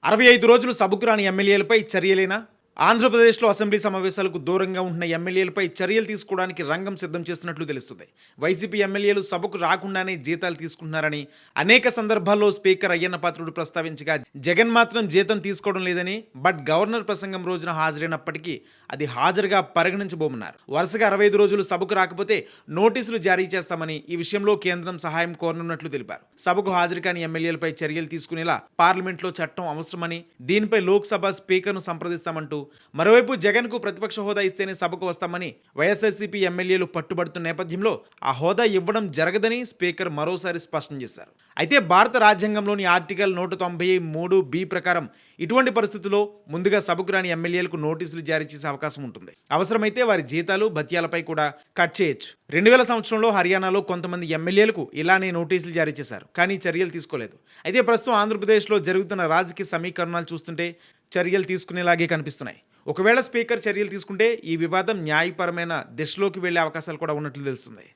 65 రోజులు సభకు రాని ఎమ్మెల్యేలపై చర్యలేనా? ఆంధ్రప్రదేశ్లో అసెంబ్లీ సమావేశాలకు దూరంగా ఉంటున్న ఎమ్మెల్యేలపై చర్యలు తీసుకోవడానికి రంగం సిద్ధం చేస్తున్నట్లు తెలుస్తుంది. వైసీపీ ఎమ్మెల్యేలు సభకు రాకుండానే జీతాలు తీసుకుంటున్నారని అనేక సందర్భాల్లో స్పీకర్ అయ్యన్న పాత్రుడు ప్రస్తావించగా, జగన్ మాత్రం జీతం తీసుకోవడం లేదని, బట్ గవర్నర్ ప్రసంగం రోజున హాజరైనప్పటికీ అది హాజరుగా పరిగణించబోమన్నారు. వరుసగా 65 రోజులు సభకు రాకపోతే నోటీసులు జారీ చేస్తామని, ఈ విషయంలో కేంద్రం సహాయం కోరనున్నట్లు తెలిపారు. సభకు హాజరు కాని ఎమ్మెల్యేలపై చర్యలు తీసుకునేలా పార్లమెంట్లో చట్టం అవసరమని, దీనిపై లోక్సభ స్పీకర్ను సంప్రదిస్తామంటూ, మరోవైపు జగన్ కు ప్రతిపక్ష హోదా ఇస్తేనే సభకు వస్తామని వైఎస్ఆర్సీపీ ఎమ్మెల్యేలు పట్టుబడుతున్న నేపథ్యంలో ఆ హోదా ఇవ్వడం జరగదని స్పీకర్ మరోసారి స్పష్టం చేశారు. అయితే భారత రాజ్యాంగంలోని ఆర్టికల్ 193(b) ప్రకారం ఇటువంటి పరిస్థితుల్లో ముందుగా సభకు రాని ఎమ్మెల్యేలకు నోటీసులు జారీ చేసే అవకాశం ఉంటుంది. అవసరమైతే వారి జీతాలు, భత్యాలపై కూడా కట్ చేయొచ్చు. 2000 సంవత్సరంలో హర్యానాలో కొంతమంది ఎమ్మెల్యేలకు ఇలానే నోటీసులు జారీ చేశారు, కానీ చర్యలు తీసుకోలేదు. అయితే ప్రస్తుతం ఆంధ్రప్రదేశ్లో జరుగుతున్న రాజకీయ సమీకరణాలు చూస్తుంటే చర్యలు తీసుకునేలాగే కనిపిస్తున్నాయి. ఒకవేళ స్పీకర్ చర్యలు తీసుకుంటే ఈ వివాదం న్యాయపరమైన దిశలోకి వెళ్లే అవకాశాలు కూడా ఉన్నట్లు తెలుస్తుంది.